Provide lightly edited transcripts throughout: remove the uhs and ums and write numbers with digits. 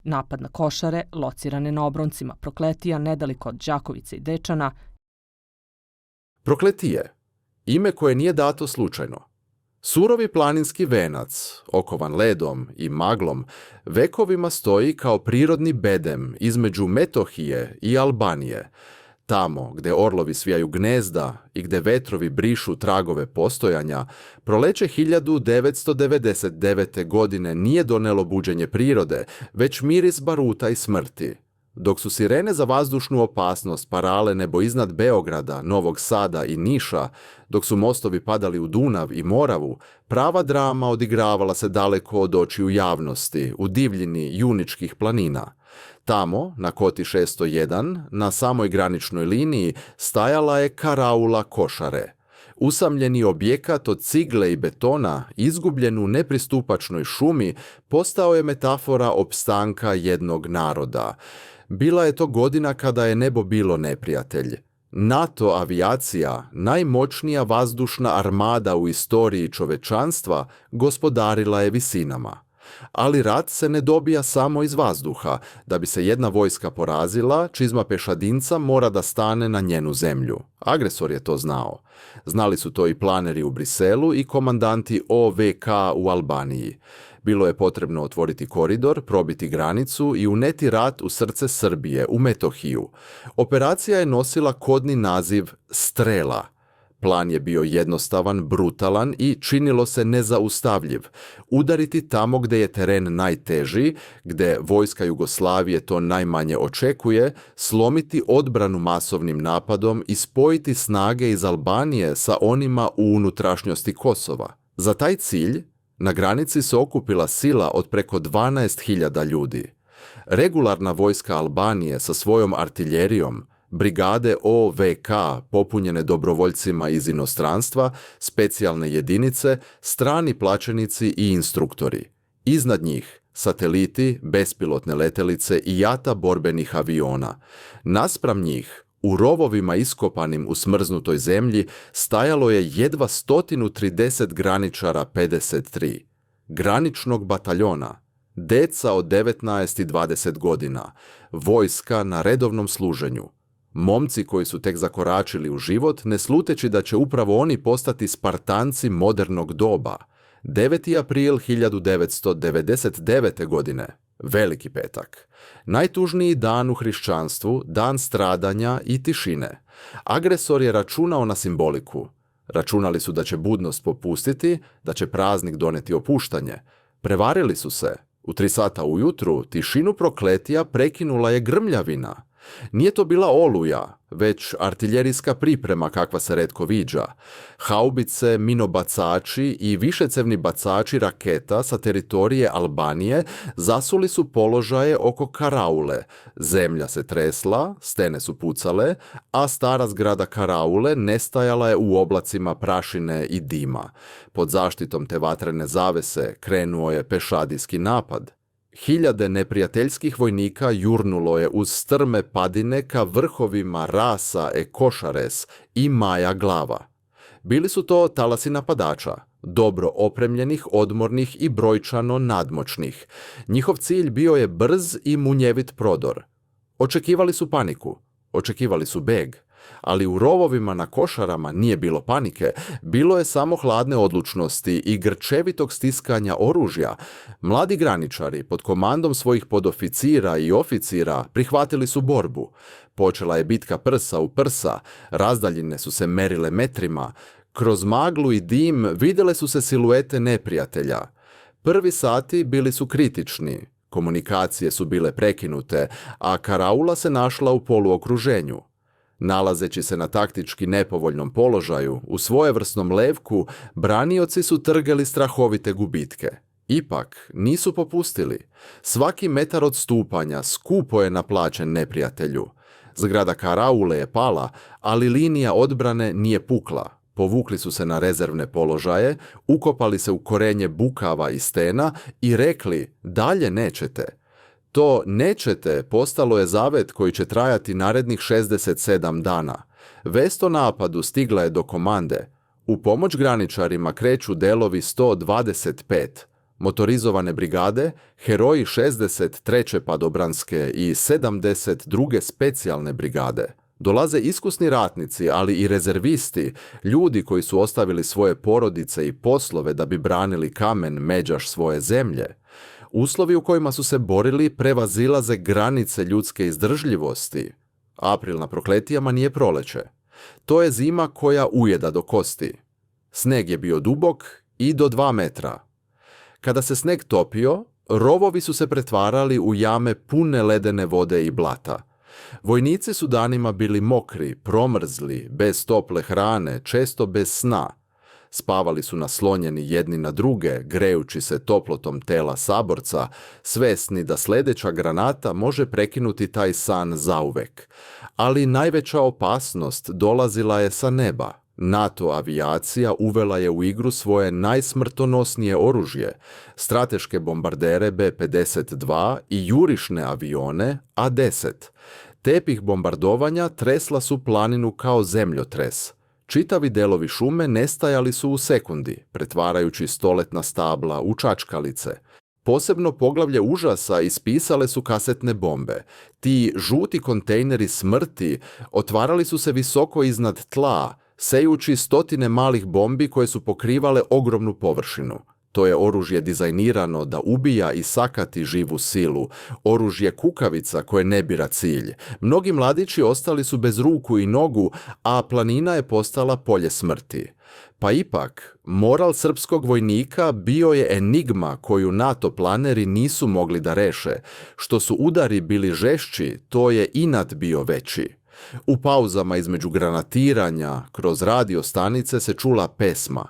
napad na Košare, locirane na obroncima Prokletija nedaleko od Đakovice i Dečana. Prokletije, ime koje nije dato slučajno. Surovi planinski venac, okovan ledom i maglom, vekovima stoji kao prirodni bedem između Metohije i Albanije, tamo gdje orlovi svijaju gnezda i gdje vetrovi brišu tragove postojanja. Proleće 1999. godine nije donelo buđenje prirode, već miris baruta i smrti. Dok su sirene za vazdušnu opasnost parale nebo iznad Beograda, Novog Sada i Niša, dok su mostovi padali u Dunav i Moravu, prava drama odigravala se daleko od očiju javnosti, u divljini Juničkih planina. Tamo, na Koti 601, na samoj graničnoj liniji, stajala je karaula Košare. Usamljeni objekat od cigle i betona, izgubljen u nepristupačnoj šumi, postao je metafora opstanka jednog naroda. Bila je to godina kada je nebo bilo neprijatelj. NATO avijacija, najmoćnija vazdušna armada u istoriji čovečanstva, gospodarila je visinama. Ali rat se ne dobija samo iz vazduha. Da bi se jedna vojska porazila, čizma pešadinca mora da stane na njenu zemlju. Agresor je to znao. Znali su to i planeri u Briselu i komandanti OVK u Albaniji. Bilo je potrebno otvoriti koridor, probiti granicu i uneti rat u srce Srbije, u Metohiju. Operacija je nosila kodni naziv Strela. Plan je bio jednostavan, brutalan i činilo se nezaustavljiv. Udariti tamo gdje je teren najteži, gdje vojska Jugoslavije to najmanje očekuje, slomiti odbranu masovnim napadom i spojiti snage iz Albanije sa onima u unutrašnjosti Kosova. Za taj cilj na granici se okupila sila od preko 12.000 ljudi. Regularna vojska Albanije sa svojom artiljerijom, brigade OVK popunjene dobrovoljcima iz inostranstva, specijalne jedinice, strani plaćenici i instruktori. Iznad njih sateliti, bespilotne letelice i jata borbenih aviona. Naspram njih, u rovovima iskopanim u smrznutoj zemlji, stajalo je jedva 130 graničara 53. Graničnog bataljona, deca od 19 i 20 godina, vojska na redovnom služenju. Momci koji su tek zakoračili u život, ne sluteći da će upravo oni postati Spartanci modernog doba. 9. april 1999. godine, Veliki petak. Najtužniji dan u hrišćanstvu, dan stradanja i tišine. Agresor je računao na simboliku. Računali su da će budnost popustiti, da će praznik doneti opuštanje. Prevarili su se. U 3 sata ujutru tišinu Prokletija prekinula je grmljavina. Nije to bila oluja, već artiljerijska priprema kakva se retko viđa. Haubice, minobacači i višecevni bacači raketa sa teritorije Albanije zasuli su položaje oko karaule. Zemlja se tresla, stene su pucale, a stara zgrada karaule nestajala je u oblacima prašine i dima. Pod zaštitom te vatrene zavese krenuo je pešadijski napad. Hiljade neprijateljskih vojnika jurnulo je uz strme padine ka vrhovima Rasa e Košares i Maja Glava. Bili su to talasi napadača, dobro opremljenih, odmornih i brojčano nadmoćnih. Njihov cilj bio je brz i munjevit prodor. Očekivali su paniku, očekivali su beg. Ali u rovovima na Košarama nije bilo panike, bilo je samo hladne odlučnosti i grčevitog stiskanja oružja. Mladi graničari pod komandom svojih podoficira i oficira prihvatili su borbu. Počela je bitka prsa u prsa, razdaljine su se merile metrima. Kroz maglu i dim vidjele su se siluete neprijatelja. Prvi sati bili su kritični, komunikacije su bile prekinute, a karaula se našla u poluokruženju. Nalazeći se na taktički nepovoljnom položaju, u svojevrsnom levku, branioci su trgali strahovite gubitke. Ipak, nisu popustili. Svaki metar odstupanja skupo je naplaćen neprijatelju. Zgrada karaule je pala, ali linija odbrane nije pukla. Povukli su se na rezervne položaje, ukopali se u korenje bukava i stena i rekli, dalje nećete. To nećete postalo je zavet koji će trajati narednih 67 dana. Vest o napadu stigla je do komande. U pomoć graničarima kreću delovi 125. Motorizovane brigade, heroji 63. padobranske i 72. specijalne brigade. Dolaze iskusni ratnici, ali i rezervisti, ljudi koji su ostavili svoje porodice i poslove da bi branili kamen međaš svoje zemlje. Uslovi u kojima su se borili prevazilaze granice ljudske izdržljivosti. April na Prokletijama nije proleće. To je zima koja ujeda do kosti. Sneg je bio dubok i do 2 metra. Kada se sneg topio, rovovi su se pretvarali u jame pune ledene vode i blata. Vojnici su danima bili mokri, promrzli, bez tople hrane, često bez sna. Spavali su naslonjeni jedni na druge, grejući se toplotom tela saborca, svesni da sljedeća granata može prekinuti taj san zauvek. Ali najveća opasnost dolazila je sa neba. NATO avijacija uvela je u igru svoje najsmrtonosnije oružje, strateške bombardere B-52 i jurišne avione A-10. Tepih bombardovanja tresla su planinu kao zemljotres. Čitavi delovi šume nestajali su u sekundi, pretvarajući stoletna stabla u čačkalice. Posebno poglavlje užasa ispisale su kasetne bombe. Ti žuti kontejneri smrti otvarali su se visoko iznad tla, sejući stotine malih bombi koje su pokrivale ogromnu površinu. To je oružje dizajnirano da ubija i sakati živu silu, oružje kukavica koje ne bira cilj. Mnogi mladići ostali su bez ruku i nogu, a planina je postala polje smrti. Pa ipak, moral srpskog vojnika bio je enigma koju NATO planeri nisu mogli da reše. Što su udari bili žešći, to je inat bio veći. U pauzama između granatiranja, kroz radio stanice se čula pesma.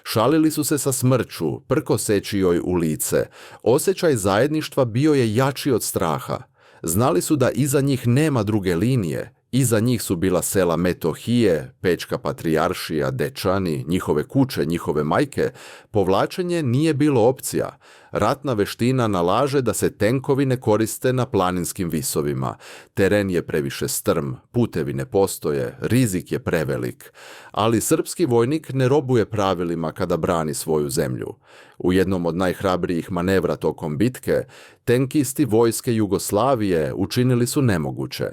Šalili su se sa smrću, prkoseći joj u lice. Osjećaj zajedništva bio je jači od straha. Znali su da iza njih nema druge linije. Iza njih su bila sela Metohije, Pečka patrijaršija, Dečani, njihove kuće, njihove majke. Povlačenje nije bilo opcija. Ratna veština nalaže da se tenkovi ne koriste na planinskim visovima. Teren je previše strm, putevi ne postoje, rizik je prevelik. Ali srpski vojnik ne robuje pravilima kada brani svoju zemlju. U jednom od najhrabrijih manevra tokom bitke, tenkisti vojske Jugoslavije učinili su nemoguće.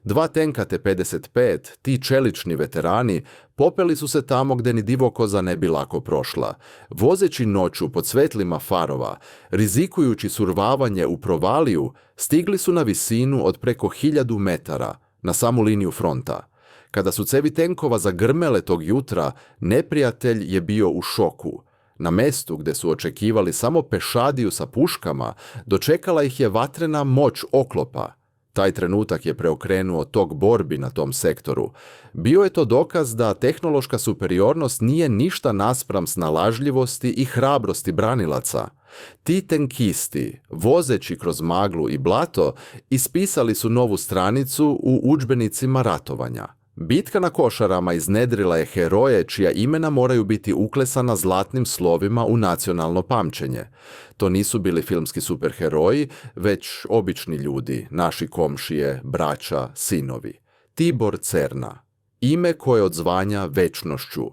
2 tenka T-55, ti čelični veterani, popeli su se tamo gdje ni divokoza ne bi lako prošla. Vozeći noću pod svetlima farova, rizikujući survavanje u provaliju, stigli su na visinu od preko 1000 metara, na samu liniju fronta. Kada su cevi tenkova zagrmele tog jutra, neprijatelj je bio u šoku. Na mestu gdje su očekivali samo pešadiju sa puškama, dočekala ih je vatrena moć oklopa. Taj trenutak je preokrenuo tok borbi na tom sektoru. Bio je to dokaz da tehnološka superiornost nije ništa naspram snalažljivosti i hrabrosti branilaca. Ti tenkisti, vozeći kroz maglu i blato, ispisali su novu stranicu u udžbenicima ratovanja. Bitka na Košarama iznedrila je heroje čija imena moraju biti uklesana zlatnim slovima u nacionalno pamćenje. To nisu bili filmski superheroji, već obični ljudi, naši komšije, braća, sinovi. Tibor Cerna. Ime koje odzvanja večnošću.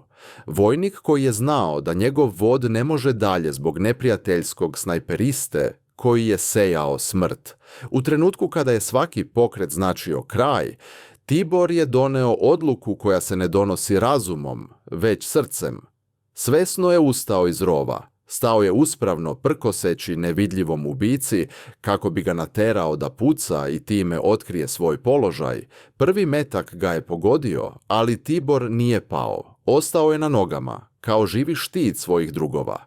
Vojnik koji je znao da njegov vod ne može dalje zbog neprijateljskog snajperiste koji je sejao smrt. U trenutku kada je svaki pokret značio kraj, Tibor je doneo odluku koja se ne donosi razumom, već srcem. Svesno je ustao iz rova, stao je uspravno prkoseći nevidljivom ubici kako bi ga naterao da puca i time otkrije svoj položaj. Prvi metak ga je pogodio, ali Tibor nije pao. Ostao je na nogama, kao živi štit svojih drugova.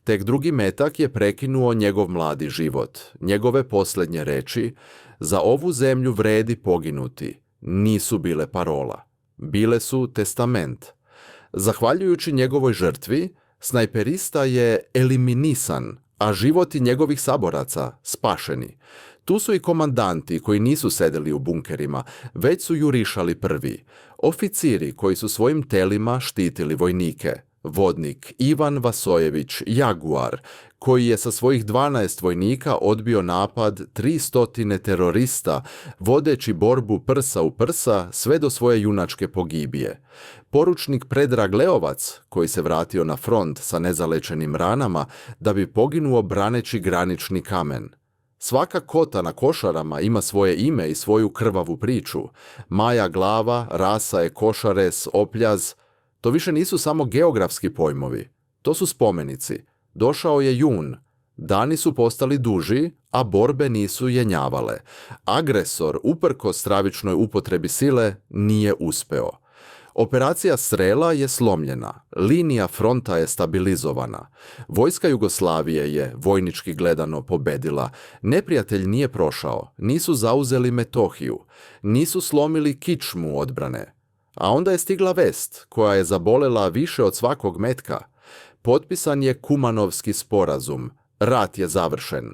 Tek drugi metak je prekinuo njegov mladi život. Njegove posljednje reči: "Za ovu zemlju vredi poginuti." Nisu bile parola. Bile su testament. Zahvaljujući njegovoj žrtvi, snajperista je eliminisan, a životi njegovih saboraca spašeni. Tu su i komandanti koji nisu sedeli u bunkerima, već su jurišali prvi. Oficiri koji su svojim telima štitili vojnike. vodnik Ivan Vasojević Jaguar, koji je sa svojih 12 vojnika odbio napad 300 terorista, vodeći borbu prsa u prsa sve do svoje junačke pogibije. Poručnik Predrag Leovac, koji se vratio na front sa nezalečenim ranama da bi poginuo braneći granični kamen. Svaka kota na Košarama ima svoje ime i svoju krvavu priču. Maja Glava, Rasa je Košares, Opljaz. To više nisu samo geografski pojmovi. To su spomenici. Došao je jun. Dani su postali duži, a borbe nisu jenjavale. Agresor, uprkos stravičnoj upotrebi sile, nije uspeo. Operacija Strela je slomljena, linija fronta je stabilizovana. Vojska Jugoslavije je, vojnički gledano, pobedila. Neprijatelj nije prošao, nisu zauzeli Metohiju, nisu slomili kičmu odbrane. A onda je stigla vest, koja je zabolela više od svakog metka. Potpisan je Kumanovski sporazum, rat je završen.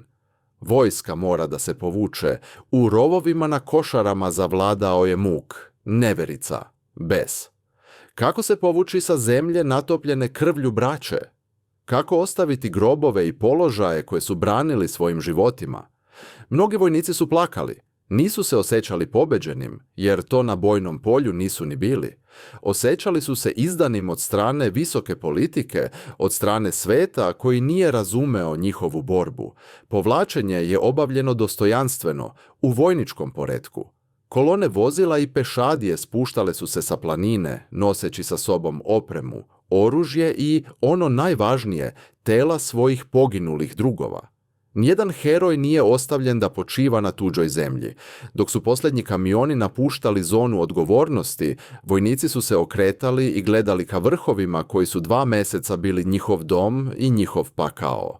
Vojska mora da se povuče, u rovovima na Košarama zavladao je muk, neverica. Bes. Kako se povući sa zemlje natopljene krvlju braće? Kako ostaviti grobove i položaje koje su branili svojim životima? Mnogi vojnici su plakali. Nisu se osjećali pobeđenim, jer to na bojnom polju nisu ni bili. Osjećali su se izdanim od strane visoke politike, od strane sveta koji nije razumeo njihovu borbu. Povlačenje je obavljeno dostojanstveno, u vojničkom poretku. Kolone vozila i pešadije spuštale su se sa planine, noseći sa sobom opremu, oružje i, ono najvažnije, tela svojih poginulih drugova. Nijedan heroj nije ostavljen da počiva na tuđoj zemlji. Dok su posljednji kamioni napuštali zonu odgovornosti, vojnici su se okretali i gledali ka vrhovima koji su 2 mjeseca bili njihov dom i njihov pakao.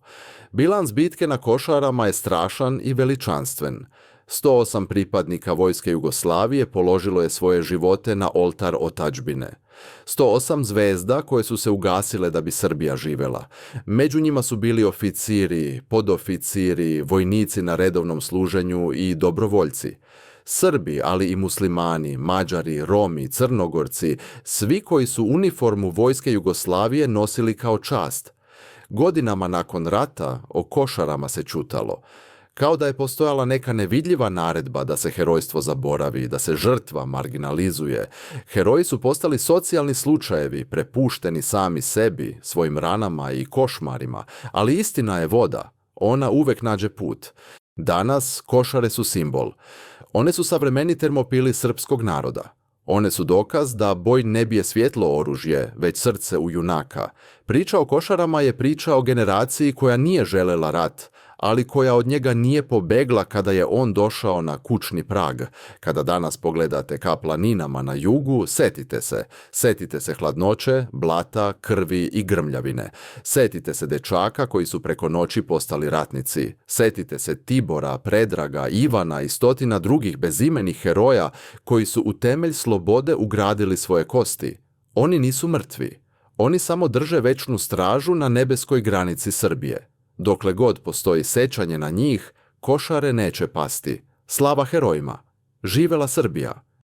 Bilans bitke na Košarama je strašan i veličanstven. 108 pripadnika vojske Jugoslavije položilo je svoje živote na oltar otadžbine. 108 zvezda koje su se ugasile da bi Srbija živjela. Među njima su bili oficiri, podoficiri, vojnici na redovnom služenju i dobrovoljci. Srbi, ali i muslimani, Mađari, Romi, Crnogorci, svi koji su uniformu vojske Jugoslavije nosili kao čast. Godinama nakon rata o Košarama se čutalo. Kao da je postojala neka nevidljiva naredba da se herojstvo zaboravi, da se žrtva marginalizuje. Heroji su postali socijalni slučajevi, prepušteni sami sebi, svojim ranama i košmarima, ali istina je voda. Ona uvek nađe put. Danas Košare su simbol. One su savremeni termopili srpskog naroda. One su dokaz da boj ne bije svjetlo oružje, već srce u junaka. Priča o Košarama je priča o generaciji koja nije želela rat, ali koja od njega nije pobegla kada je on došao na kućni prag. Kada danas pogledate ka planinama na jugu, setite se hladnoće, blata, krvi i grmljavine. Setite se dečaka koji su preko noći postali ratnici. Setite se Tibora, Predraga, Ivana i 100 drugih bezimenih heroja koji su u temelj slobode ugradili svoje kosti. Oni nisu mrtvi. Oni samo drže večnu stražu na nebeskoj granici Srbije. Dokle god postoji sećanje na njih, Košare neće pasti. Slava herojima! Živela Srbija!